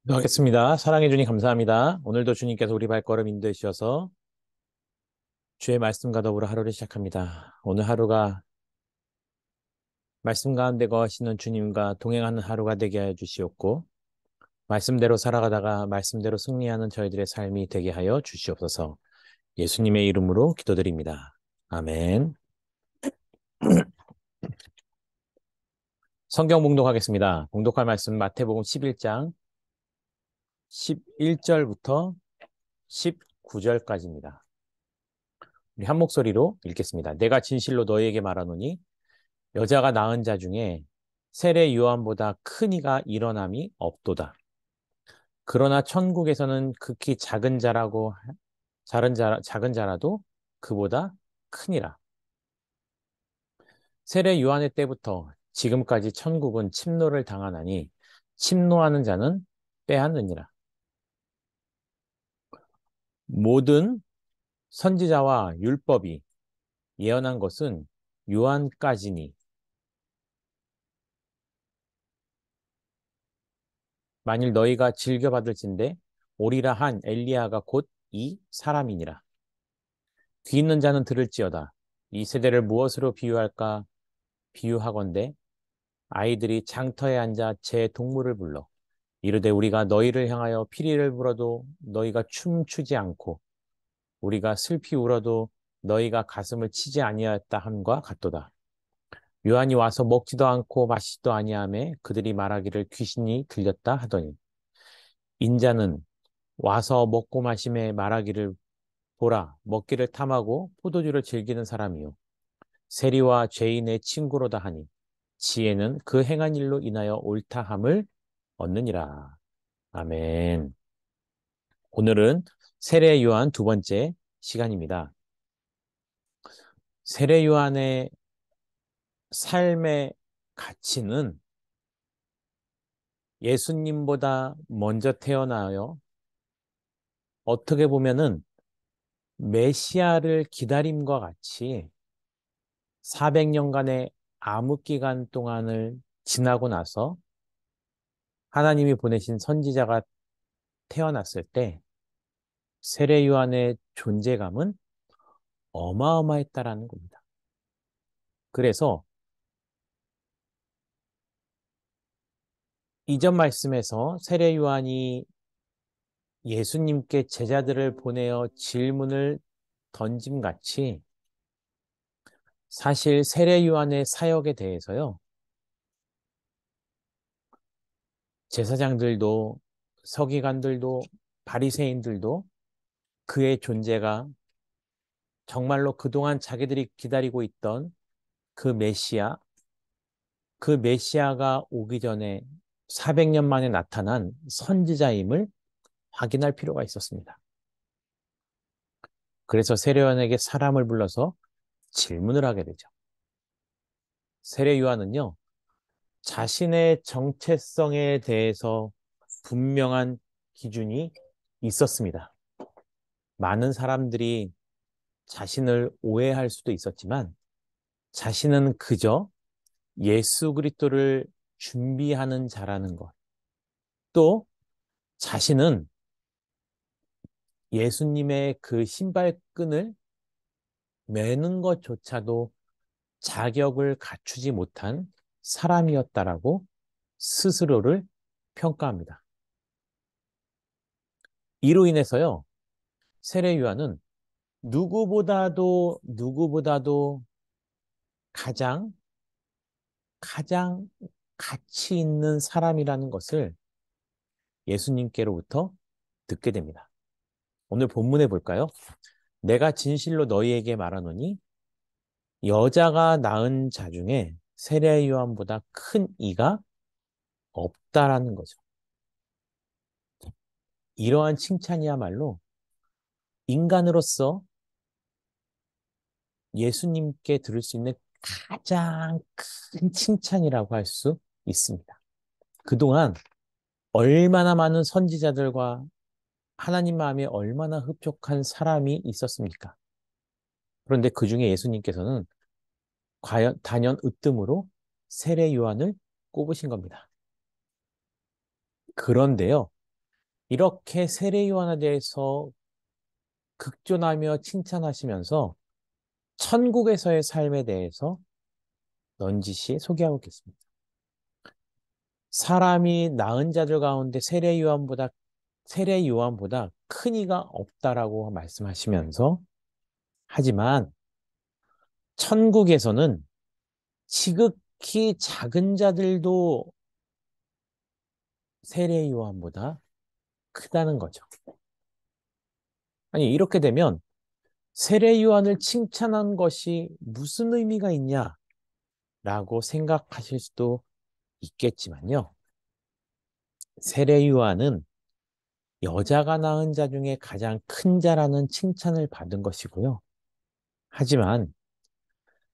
하겠습니다. 사랑해 주님 감사합니다. 오늘도 주님께서 우리 발걸음 인도해 주셔서 주의 말씀과 더불어 하루를 시작합니다. 오늘 하루가 말씀 가운데 거하시는 주님과 동행하는 하루가 되게 하여 주시옵고 말씀대로 살아가다가 말씀대로 승리하는 저희들의 삶이 되게 하여 주시옵소서. 예수님의 이름으로 기도드립니다. 아멘. 성경 봉독하겠습니다. 봉독할 말씀 마태복음 11장 11절부터 19절까지입니다. 우리 한 목소리로 읽겠습니다. 내가 진실로 너희에게 말하노니 여자가 낳은 자 중에 세례 요한보다 큰 이가 일어남이 없도다. 그러나 천국에서는 극히 작은 자라도 그보다 크니라. 세례 요한의 때부터 지금까지 천국은 침노를 당하나니 침노하는 자는 빼앗느니라. 모든 선지자와 율법이 예언한 것은 요한까지니 만일 너희가 즐겨받을진대 오리라 한 엘리야가 곧 이 사람이니라. 귀 있는 자는 들을지어다. 이 세대를 무엇으로 비유할까? 비유하건대 아이들이 장터에 앉아 제 동물을 불러 이르되 우리가 너희를 향하여 피리를 불어도 너희가 춤추지 않고 우리가 슬피 울어도 너희가 가슴을 치지 아니하였다 함과 같도다. 요한이 와서 먹지도 않고 마시지도 아니하며 그들이 말하기를 귀신이 들렸다 하더니 인자는 와서 먹고 마심에 말하기를 보라 먹기를 탐하고 포도주를 즐기는 사람이요 세리와 죄인의 친구로다 하니 지혜는 그 행한 일로 인하여 옳다함을 얻느니라. 아멘. 오늘은 세례 요한 두 번째 시간입니다. 세례 요한의 삶의 가치는 예수님보다 먼저 태어나요. 어떻게 보면은 메시아를 기다림과 같이 400년간의 암흑 기간 동안을 지나고 나서 하나님이 보내신 선지자가 태어났을 때 세례 요한의 존재감은 어마어마했다라는 겁니다. 그래서 이전 말씀에서 세례 요한이 예수님께 제자들을 보내어 질문을 던짐같이 사실 세례 요한의 사역에 대해서요. 제사장들도 서기관들도 바리새인들도 그의 존재가 정말로 그동안 자기들이 기다리고 있던 그 메시아, 그 메시아가 오기 전에 400년 만에 나타난 선지자임을 확인할 필요가 있었습니다. 그래서 세례요한에게 사람을 불러서 질문을 하게 되죠. 세례요한은요, 자신의 정체성에 대해서 분명한 기준이 있었습니다. 많은 사람들이 자신을 오해할 수도 있었지만 자신은 그저 예수 그리스도를 준비하는 자라는 것. 또 자신은 예수님의 그 신발끈을 매는 것조차도 자격을 갖추지 못한 사람이었다라고 스스로를 평가합니다. 이로 인해서요, 세례 요한은 누구보다도 가장 가치 있는 사람이라는 것을 예수님께로부터 듣게 됩니다. 오늘 본문에 볼까요? 내가 진실로 너희에게 말하노니 여자가 낳은 자 중에 세례 요한보다 큰 이가 없다라는 거죠. 이러한 칭찬이야말로 인간으로서 예수님께 들을 수 있는 가장 큰 칭찬이라고 할 수 있습니다. 그동안 얼마나 많은 선지자들과 하나님 마음에 얼마나 흡족한 사람이 있었습니까? 그런데 그 중에 예수님께서는 과연 단연 으뜸으로 세례 요한을 꼽으신 겁니다. 그런데요, 이렇게 세례 요한에 대해서 극존하며 칭찬하시면서 천국에서의 삶에 대해서 넌지시 소개하고 있겠습니다. 사람이 낳은 자들 가운데 세례 요한보다 큰 이가 없다라고 말씀하시면서 하지만 천국에서는 지극히 작은 자들도 세례 요한보다 크다는 거죠. 아니, 이렇게 되면 세례 요한을 칭찬한 것이 무슨 의미가 있냐라고 생각하실 수도 있겠지만요. 세례 요한은 여자가 낳은 자 중에 가장 큰 자라는 칭찬을 받은 것이고요. 하지만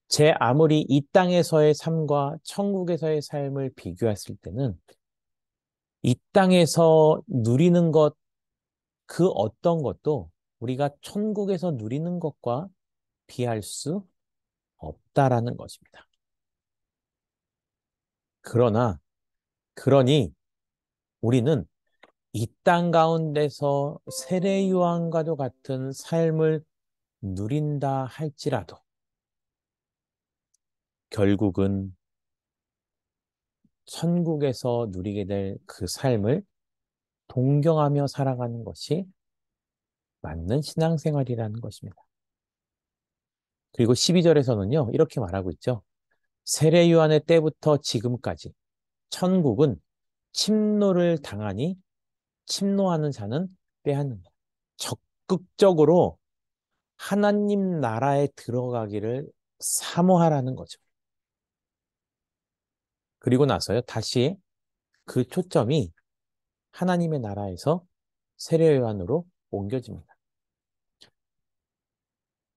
제 아무리 이 땅에서의 삶과 천국에서의 삶을 비교했을 때는 이 땅에서 누리는 것, 그 어떤 것도 우리가 천국에서 누리는 것과 비할 수 없다라는 것입니다. 그러니 우리는 이 땅 가운데서 세례 요한과도 같은 삶을 누린다 할지라도 결국은 천국에서 누리게 될 그 삶을 동경하며 살아가는 것이 맞는 신앙생활이라는 것입니다. 그리고 12절에서는요, 이렇게 말하고 있죠. 세례 요한의 때부터 지금까지 천국은 침노를 당하니 침노하는 자는 빼앗는다. 적극적으로 하나님 나라에 들어가기를 사모하라는 거죠. 그리고 나서요, 다시 그 초점이 하나님의 나라에서 세례 요한으로 옮겨집니다.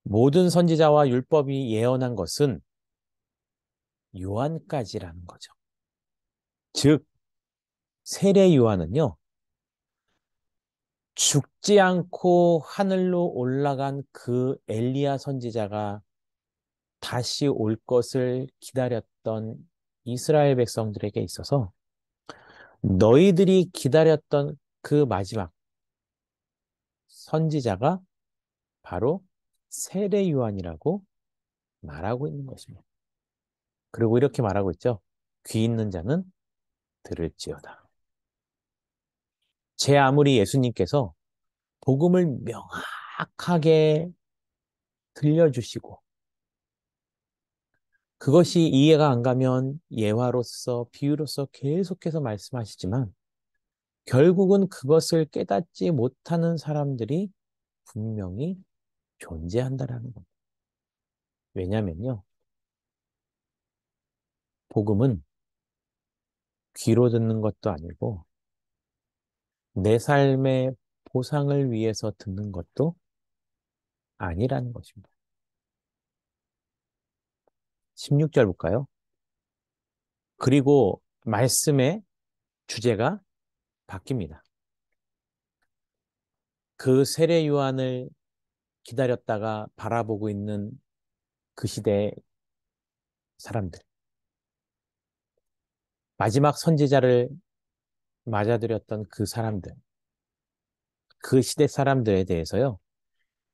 모든 선지자와 율법이 예언한 것은 요한까지라는 거죠. 즉, 세례 요한은요, 죽지 않고 하늘로 올라간 그 엘리야 선지자가 다시 올 것을 기다렸던 이스라엘 백성들에게 있어서 너희들이 기다렸던 그 마지막 선지자가 바로 세례 요한이라고 말하고 있는 것입니다. 그리고 이렇게 말하고 있죠. 귀 있는 자는 들을지어다. 제 아무리 예수님께서 복음을 명확하게 들려주시고 그것이 이해가 안 가면 예화로서 비유로서 계속해서 말씀하시지만 결국은 그것을 깨닫지 못하는 사람들이 분명히 존재한다라는 겁니다. 왜냐면요. 복음은 귀로 듣는 것도 아니고 내 삶의 보상을 위해서 듣는 것도 아니라는 것입니다. 16절 볼까요? 그리고 말씀의 주제가 바뀝니다. 그 세례 요한을 기다렸다가 바라보고 있는 그 시대의 사람들, 마지막 선지자를 맞아들였던 그 사람들, 그 시대 사람들에 대해서요,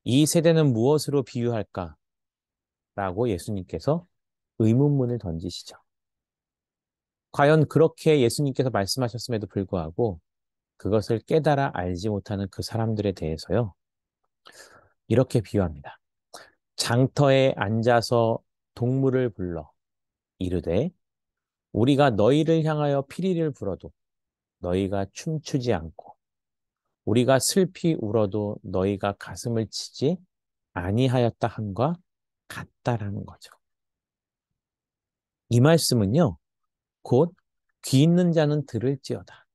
이 세대는 무엇으로 비유할까라고 예수님께서 의문문을 던지시죠. 과연 그렇게 예수님께서 말씀하셨음에도 불구하고 그것을 깨달아 알지 못하는 그 사람들에 대해서요, 이렇게 비유합니다. 장터에 앉아서 동물을 불러 이르되 우리가 너희를 향하여 피리를 불어도 너희가 춤추지 않고 우리가 슬피 울어도 너희가 가슴을 치지 아니하였다 함과 같다라는 거죠. 이 말씀은요, 곧 귀 있는 자는 들을지어다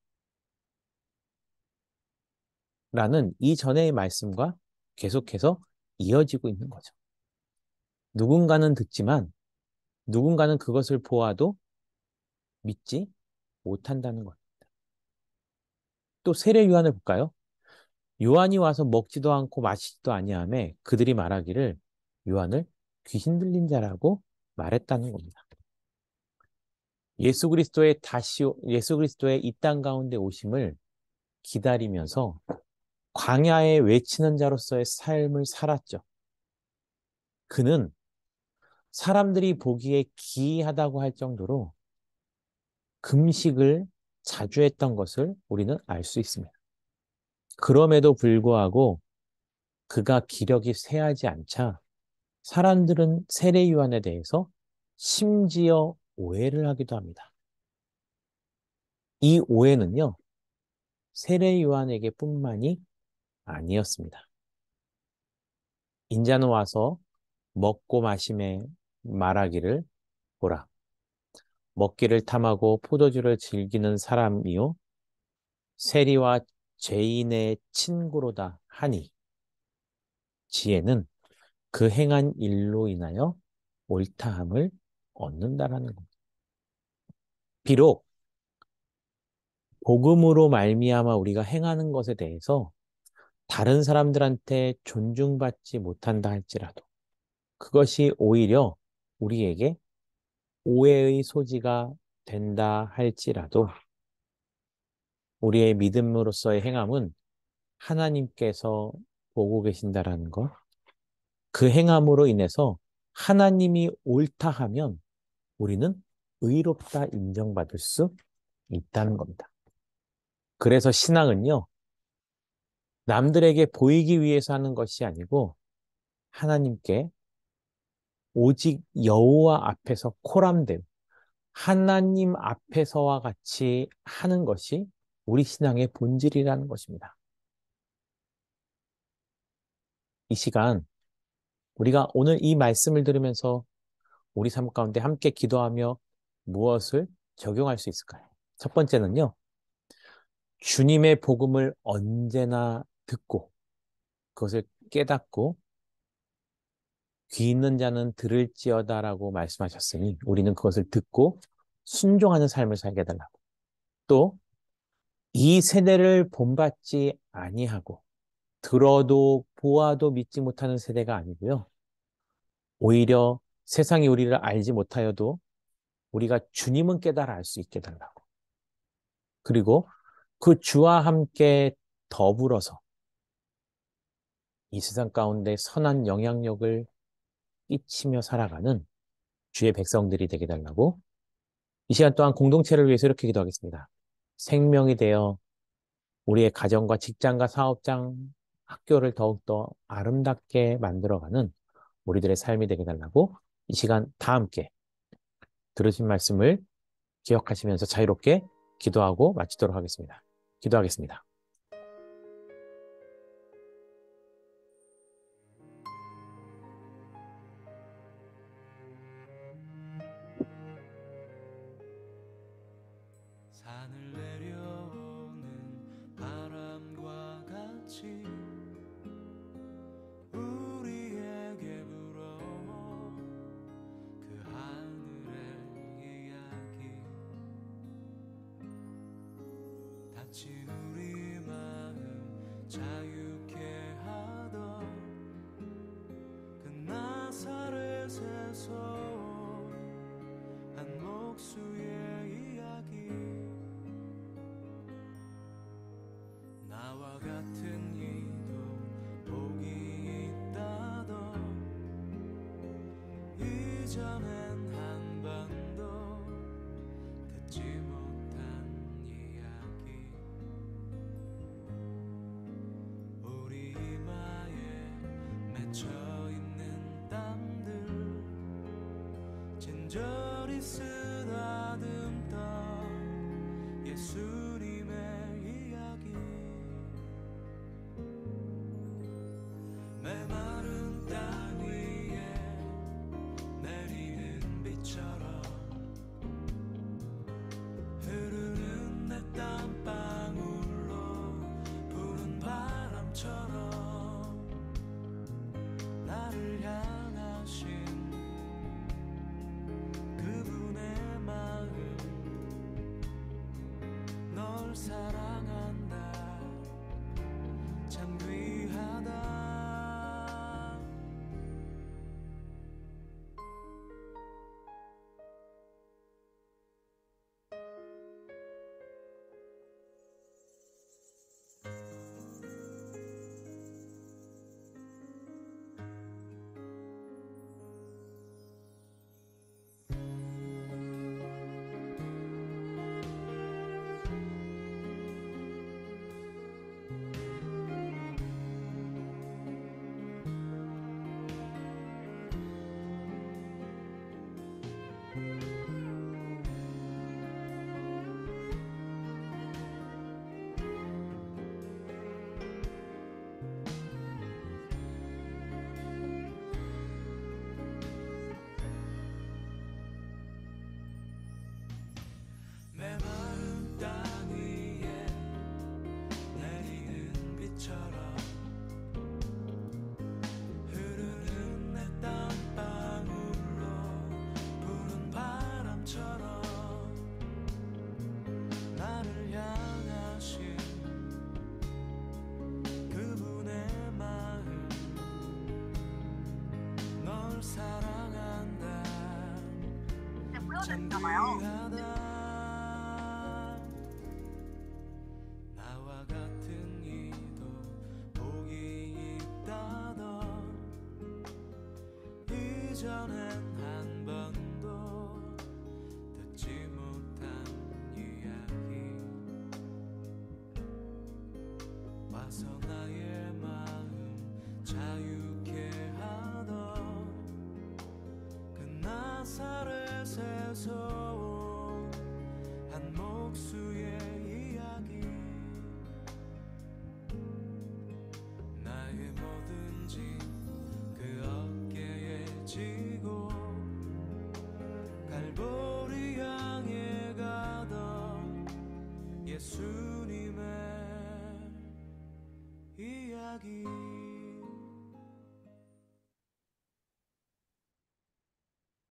라는 이전의 말씀과 계속해서 이어지고 있는 거죠. 누군가는 듣지만 누군가는 그것을 보아도 믿지 못한다는 것. 또 세례 요한을 볼까요? 요한이 와서 먹지도 않고 마시지도 아니하며 그들이 말하기를 요한을 귀신 들린 자라고 말했다는 겁니다. 예수 그리스도의 이 땅 가운데 오심을 기다리면서 광야에 외치는 자로서의 삶을 살았죠. 그는 사람들이 보기에 기이하다고 할 정도로 금식을 자주 했던 것을 우리는 알 수 있습니다. 그럼에도 불구하고 그가 기력이 쇠하지 않자 사람들은 세례 요한에 대해서 심지어 오해를 하기도 합니다. 이 오해는요, 세례 요한에게 뿐만이 아니었습니다. 인자는 와서 먹고 마심에 말하기를 보라. 먹기를 탐하고 포도주를 즐기는 사람이요. 세리와 죄인의 친구로다 하니 지혜는 그 행한 일로 인하여 옳다함을 얻는다라는 겁니다. 비록 복음으로 말미암아 우리가 행하는 것에 대해서 다른 사람들한테 존중받지 못한다 할지라도 그것이 오히려 우리에게 오해의 소지가 된다 할지라도 우리의 믿음으로서의 행함은 하나님께서 보고 계신다라는 것, 그 행함으로 인해서 하나님이 옳다 하면 우리는 의롭다 인정받을 수 있다는 겁니다. 그래서 신앙은요, 남들에게 보이기 위해서 하는 것이 아니고 하나님께 오직 여호와 앞에서 코람됨, 하나님 앞에서와 같이 하는 것이 우리 신앙의 본질이라는 것입니다. 이 시간 우리가 오늘 이 말씀을 들으면서 우리 삶 가운데 함께 기도하며 무엇을 적용할 수 있을까요? 첫 번째는요, 주님의 복음을 언제나 듣고 그것을 깨닫고 귀 있는 자는 들을지어다라고 말씀하셨으니 우리는 그것을 듣고 순종하는 삶을 살게 해달라고. 또 이 세대를 본받지 아니하고 들어도 보아도 믿지 못하는 세대가 아니고요. 오히려 세상이 우리를 알지 못하여도 우리가 주님은 깨달아 알 수 있게 해달라고. 그리고 그 주와 함께 더불어서 이 세상 가운데 선한 영향력을 끼치며 살아가는 주의 백성들이 되게 해달라고. 이 시간 또한 공동체를 위해서 이렇게 기도하겠습니다. 생명이 되어 우리의 가정과 직장과 사업장, 학교를 더욱더 아름답게 만들어가는 우리들의 삶이 되게 해달라고. 이 시간 다 함께 들으신 말씀을 기억하시면서 자유롭게 기도하고 마치도록 하겠습니다. 기도하겠습니다. 산을 내려오는 바람과 같이 우리에게 불어온 그 하늘의 이야기 다친 우리 마음 자유케 하던 그 나사렛에서 한 목수의 이야기 나와 같은 이도 복이 있다던 이전엔 한 번도 듣지 못한 이야기 우리 이마에 맺혀있는 땀들 진저리 쓰다듬던 예수님의 이야기 메마른 땅 위에 내리는 비처럼 흐르는 내 땀방울로 부는 바람처럼 나를 향하신 그분의 마음 널 사랑한다 참 귀하다 사랑한다 참 보여드릴까봐요. 귀하다 나와 같은 이도 복이 있다던 이전엔 한 번도 듣지 못한 이야기 와서 나의 마음 자유케 하던 그 나사렛에서